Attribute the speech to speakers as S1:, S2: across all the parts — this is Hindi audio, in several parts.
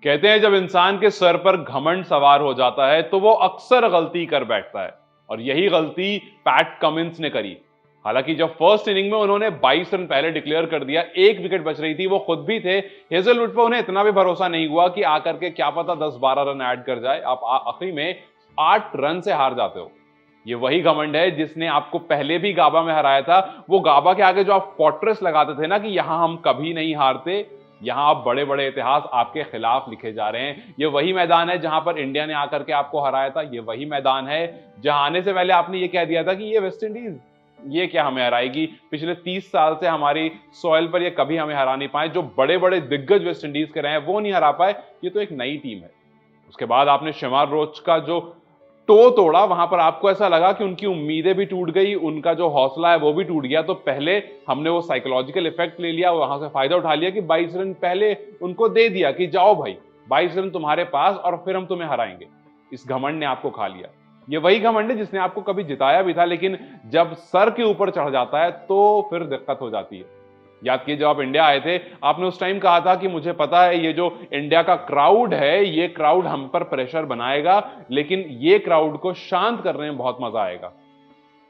S1: कहते हैं जब इंसान के सर पर घमंड सवार हो जाता है तो वो अक्सर गलती कर बैठता है, और यही गलती पैट कमिंस ने करी। हालांकि जब फर्स्ट इनिंग में उन्होंने 22 रन पहले डिक्लेयर कर दिया, एक विकेट बच रही थी, वो खुद भी थे, हेजलवुड पर उन्हें इतना भी भरोसा नहीं हुआ कि आकर के क्या पता 10-12 रन ऐड कर जाए। आप आखिरी में 8 रन से हार जाते हो। ये वही घमंड है जिसने आपको पहले भी गाबा में हराया था। वो गाबा के आगे जो आप फोर्ट्रेस लगाते थे ना कि यहां हम कभी नहीं हारते, यहां आप बड़े बड़े इतिहास आपके खिलाफ लिखे जा रहे हैं। ये वही मैदान है जहां पर इंडिया ने आकर के आपको हराया था। ये वही मैदान है जहां आने से पहले आपने ये कह दिया था कि ये वेस्ट इंडीज ये क्या हमें हराएगी। पिछले 30 साल से हमारी सॉइल पर ये कभी हमें हरा नहीं पाए। जो बड़े बड़े दिग्गज वेस्ट इंडीज के रहे हैं वो नहीं हरा पाए। ये तो एक नई टीम है। उसके बाद आपने शमार रोच का जो टो तोड़ा, वहां पर आपको ऐसा लगा कि उनकी उम्मीदें भी टूट गई, उनका जो हौसला है वो भी टूट गया। तो पहले हमने वो साइकोलॉजिकल इफेक्ट ले लिया, वहां से फायदा उठा लिया कि 22 रन पहले उनको दे दिया कि जाओ भाई 22 रन तुम्हारे पास और फिर हम तुम्हें हराएंगे। इस घमंड ने आपको खा लिया। ये वही घमंड है जिसने आपको कभी जिताया भी था, लेकिन जब सर के ऊपर चढ़ जाता है तो फिर दिक्कत हो जाती है। याद कीजिए जब आप इंडिया आए थे, आपने उस टाइम कहा था कि मुझे पता है ये जो इंडिया का क्राउड है, ये क्राउड हम पर प्रेशर बनाएगा, लेकिन ये क्राउड को शांत करने में बहुत मजा आएगा।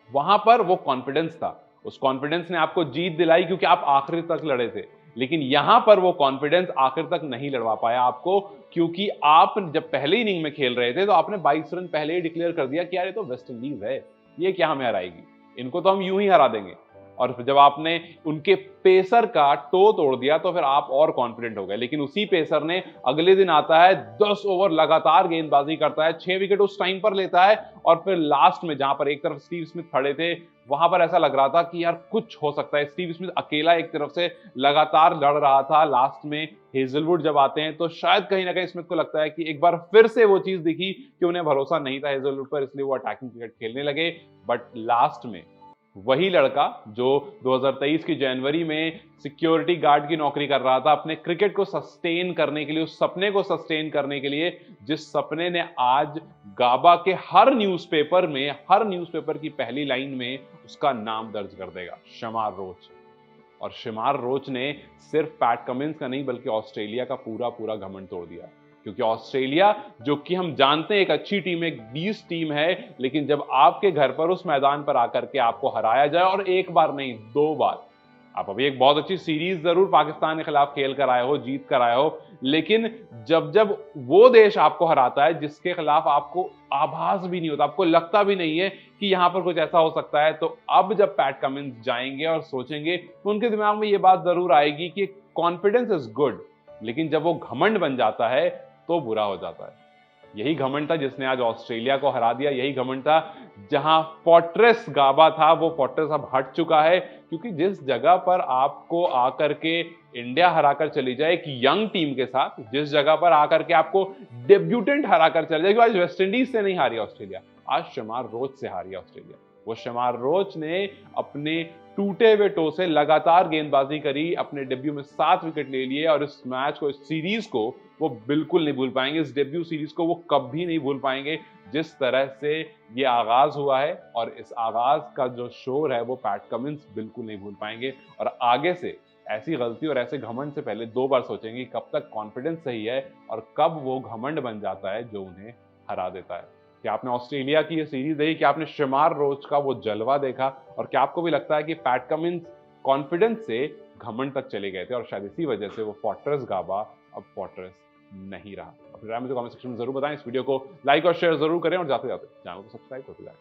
S1: वहां पर वो कॉन्फिडेंस था। उस कॉन्फिडेंस ने आपको जीत दिलाई क्योंकि आप आखिर तक लड़े थे। लेकिन यहां पर वो कॉन्फिडेंस आखिर तक नहीं लड़वा पाया आपको, क्योंकि आप जब पहले इनिंग में खेल रहे थे तो आपने 22 रन पहले ही डिक्लेयर कर दिया कि यार ये तो वेस्ट इंडीज है, ये क्या हमें हराएगी, इनको तो हम यूं ही हरा देंगे। और जब आपने उनके पेसर का टो तोड़ दिया तो फिर आप और कॉन्फिडेंट हो गए। लेकिन उसी पेसर ने अगले दिन आता है, 10 ओवर लगातार गेंदबाजी करता है, 6 विकेट उस टाइम पर लेता है, और फिर लास्ट में जहां पर एक तरफ स्टीव स्मिथ खड़े थे, वहां पर ऐसा लग रहा था कि यार कुछ हो सकता है। स्टीव स्मिथ अकेला एक तरफ से लगातार लड़ रहा था। लास्ट में हेजलवुड जब आते हैं तो शायद कहीं ना कहीं स्मिथ को लगता है कि एक बार फिर से वो चीज दिखी कि उन्हें भरोसा नहीं था हेजलवुड पर, इसलिए वो अटैकिंग क्रिकेट खेलने लगे। बट लास्ट में वही लड़का जो 2023 की जनवरी में सिक्योरिटी गार्ड की नौकरी कर रहा था, अपने क्रिकेट को सस्टेन करने के लिए, उस सपने को सस्टेन करने के लिए, जिस सपने ने आज गाबा के हर न्यूज़पेपर की पहली लाइन में उसका नाम दर्ज कर देगा, शमार रोच। और शमार रोच ने सिर्फ पैट कमिंस का नहीं बल्कि ऑस्ट्रेलिया का पूरा पूरा घमंड तोड़ दिया। क्योंकि ऑस्ट्रेलिया, जो कि हम जानते हैं एक अच्छी टीम है, एक 20 टीम है, लेकिन जब आपके घर पर उस मैदान पर आकर के आपको हराया जाए, और एक बार नहीं 2 बार, आप अभी एक बहुत अच्छी सीरीज जरूर पाकिस्तान के खिलाफ खेल कर आए हो, जीत कर आए हो, लेकिन जब जब वो देश आपको हराता है जिसके खिलाफ आपको आभास भी नहीं होता, आपको लगता भी नहीं है कि यहां पर कुछ ऐसा हो सकता है, तो अब जब पैट कमिंस जाएंगे और सोचेंगे तो उनके दिमाग में ये बात जरूर आएगी कि कॉन्फिडेंस इज गुड, लेकिन जब वो घमंड बन जाता है तो बुरा हो जाता है। यही घमंड था जिसने आज ऑस्ट्रेलिया को हरा दिया। यही घमंड था जहां फोर्ट्रेस गाबा था, वो फोर्ट्रेस अब हट चुका है। क्योंकि जिस जगह पर आपको आकर के इंडिया हराकर चली जाए एक यंग टीम के साथ, जिस जगह पर आकर के आपको डेब्यूटेंट हराकर चले जाए, आज वेस्ट इंडीज से नहीं हारी ऑस्ट्रेलिया, आज शमार रोच से हारी ऑस्ट्रेलिया। वो शमार रोच ने अपने टूटे हुए टो से लगातार गेंदबाजी करी, अपने डेब्यू में 7 विकेट ले लिए, और इस मैच को, इस सीरीज को वो बिल्कुल नहीं भूल पाएंगे। इस डेब्यू सीरीज को वो कभी नहीं भूल पाएंगे। जिस तरह से ये आगाज हुआ है और इस आगाज का जो शोर है वो पैट कमिंस बिल्कुल नहीं भूल पाएंगे, और आगे से ऐसी गलती और ऐसे घमंड से पहले 2 बार सोचेंगे कब तक कॉन्फिडेंस सही है और कब वो घमंड बन जाता है जो उन्हें हरा देता है। क्या आपने ऑस्ट्रेलिया की ये सीरीज देखी? क्या आपने शमार रोच का वो जलवा देखा? और क्या आपको भी लगता है कि पैट कमिंस कॉन्फिडेंस से घमंड तक चले गए थे और शायद इसी वजह से वो फोर्ट्रेस गाबा अब फोर्ट्रेस नहीं रहा? अपनी राय मुझे कमेंट सेक्शन में जरूर बताएं। इस वीडियो को लाइक और शेयर जरूर करें, और जाते जाते चैनल को सब्सक्राइब करते जाएं।